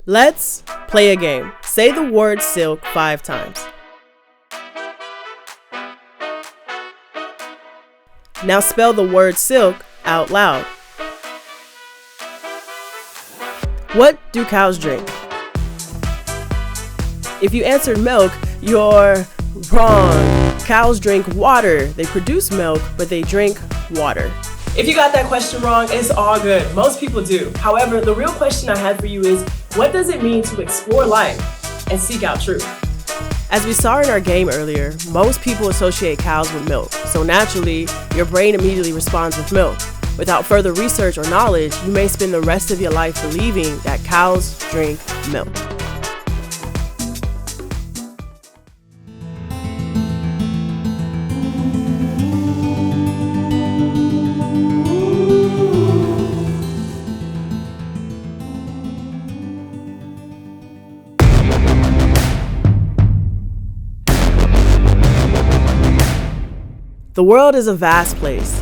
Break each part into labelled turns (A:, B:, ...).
A: Let's play a game. Say the word silk 5 times. Now spell the word silk out loud. What do cows drink? If you answered milk, you're wrong. Cows drink water. They produce milk, but they drink water. If you got that question wrong, it's all good. Most people do. However, the real question I had for you is, what does it mean to explore life and seek out truth? As we saw in our game earlier, most people associate cows with milk. So naturally, your brain immediately responds with milk. Without further research or knowledge, you may spend the rest of your life believing that cows drink milk. The world is a vast place.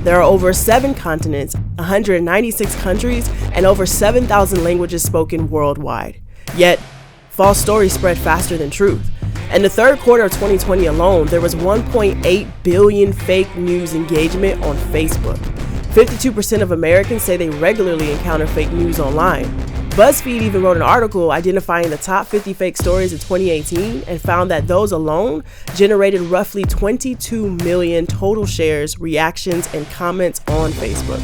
A: There are over 7 continents, 196 countries, and over 7,000 languages spoken worldwide. Yet, false stories spread faster than truth. In the third quarter of 2020 alone, there was 1.8 billion fake news engagement on Facebook. 52% of Americans say they regularly encounter fake news online. BuzzFeed even wrote an article identifying the top 50 fake stories of 2018 and found that those alone generated roughly 22 million total shares, reactions, and comments on Facebook.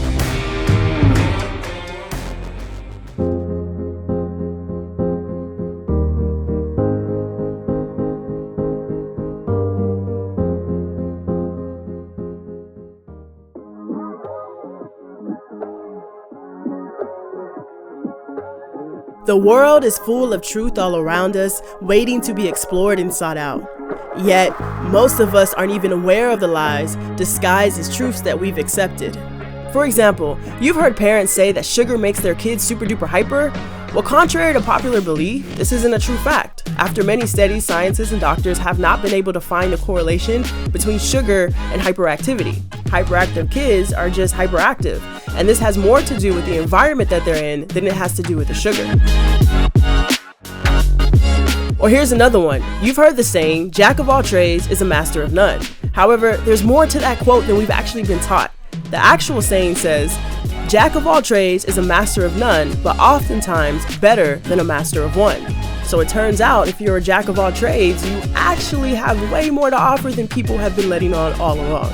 A: The world is full of truth all around us, waiting to be explored and sought out. Yet, most of us aren't even aware of the lies disguised as truths that we've accepted. For example, you've heard parents say that sugar makes their kids super duper hyper. Well, contrary to popular belief, this isn't a true fact. After many studies, scientists and doctors have not been able to find a correlation between sugar and hyperactivity. Hyperactive kids are just hyperactive, and this has more to do with the environment that they're in than it has to do with the sugar. Or here's another one. You've heard the saying, "Jack of all trades is a master of none." However, there's more to that quote than we've actually been taught. The actual saying says, "Jack of all trades is a master of none, but oftentimes better than a master of one." So it turns out if you're a jack of all trades, you actually have way more to offer than people have been letting on all along.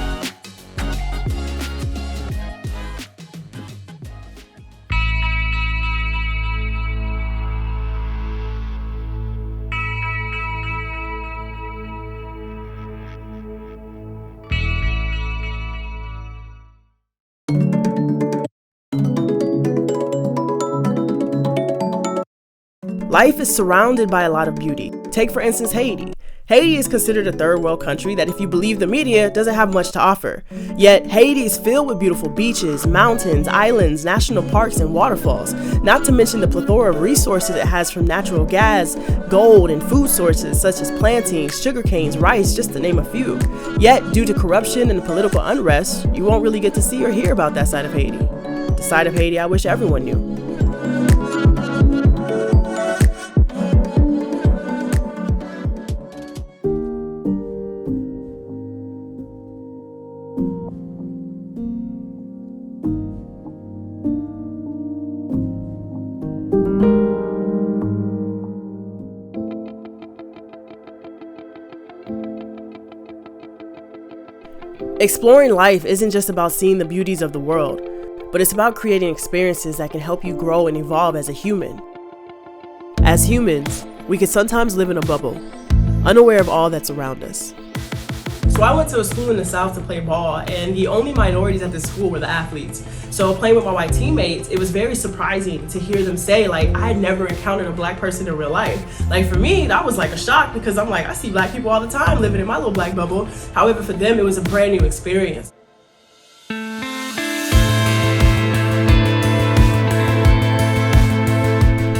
A: Life is surrounded by a lot of beauty. Take for instance Haiti. Haiti is considered a third world country that, if you believe the media, doesn't have much to offer. Yet Haiti is filled with beautiful beaches, mountains, islands, national parks, and waterfalls, not to mention the plethora of resources it has, from natural gas, gold, and food sources such as plantains, sugar canes, rice, just to name a few. Yet, due to corruption and political unrest, you won't really get to see or hear about that side of Haiti. The side of Haiti I wish everyone knew. Exploring life isn't just about seeing the beauties of the world, but it's about creating experiences that can help you grow and evolve as a human. As humans, we can sometimes live in a bubble, unaware of all that's around us. So I went to a school in the South to play ball, and the only minorities at this school were the athletes. So playing with my white teammates, it was very surprising to hear them say, like, I had never encountered a black person in real life. Like, for me, that was like a shock, because I'm like, I see black people all the time living in my little black bubble. However, for them, it was a brand new experience.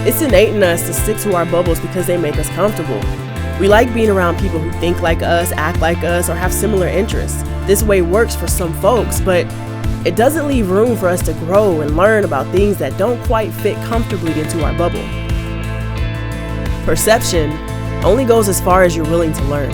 A: It's innate in us to stick to our bubbles because they make us comfortable. We like being around people who think like us, act like us, or have similar interests. This way works for some folks, but it doesn't leave room for us to grow and learn about things that don't quite fit comfortably into our bubble. Perception only goes as far as you're willing to learn.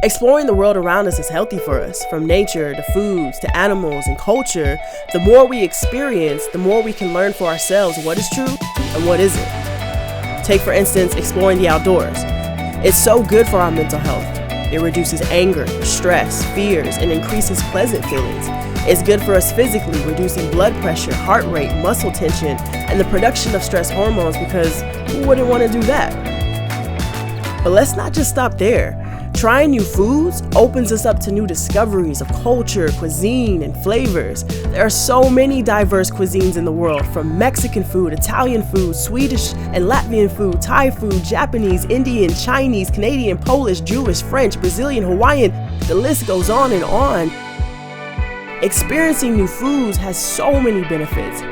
A: Exploring the world around us is healthy for us. From nature to foods to animals and culture, the more we experience, the more we can learn for ourselves what is true and what isn't. Take, for instance, exploring the outdoors. It's so good for our mental health. It reduces anger, stress, fears, and increases pleasant feelings. It's good for us physically, reducing blood pressure, heart rate, muscle tension, and the production of stress hormones, because who wouldn't want to do that? But let's not just stop there. Trying new foods opens us up to new discoveries of culture, cuisine, and flavors. There are so many diverse cuisines in the world, from Mexican food, Italian food, Swedish and Latvian food, Thai food, Japanese, Indian, Chinese, Canadian, Polish, Jewish, French, Brazilian, Hawaiian. The list goes on and on. Experiencing new foods has so many benefits.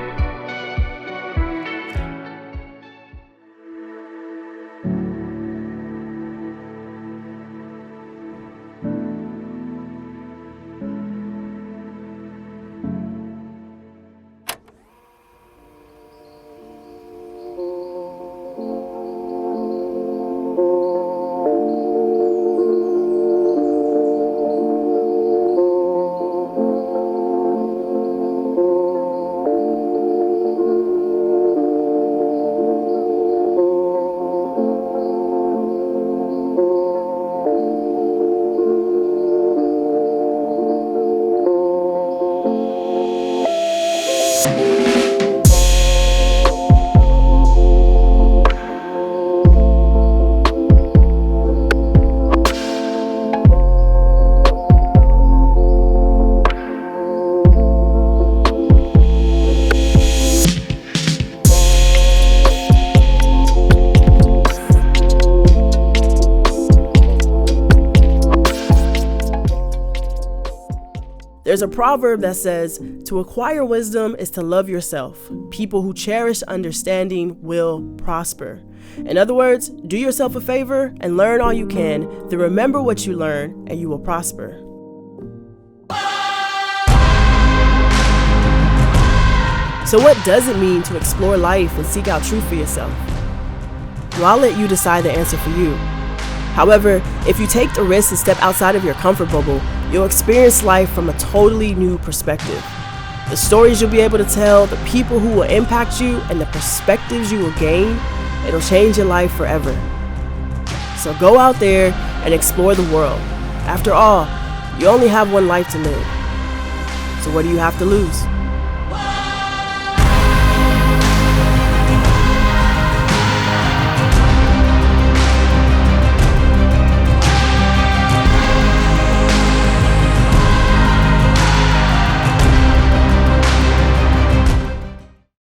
A: There's a proverb that says, to acquire wisdom is to love yourself. People who cherish understanding will prosper. In other words, do yourself a favor and learn all you can, then remember what you learn and you will prosper. So what does it mean to explore life and seek out truth for yourself? Well, I'll let you decide the answer for you. However, if you take the risk and step outside of your comfort bubble, you'll experience life from a totally new perspective. The stories you'll be able to tell, the people who will impact you, and the perspectives you will gain, it'll change your life forever. So go out there and explore the world. After all, you only have one life to live. So what do you have to lose?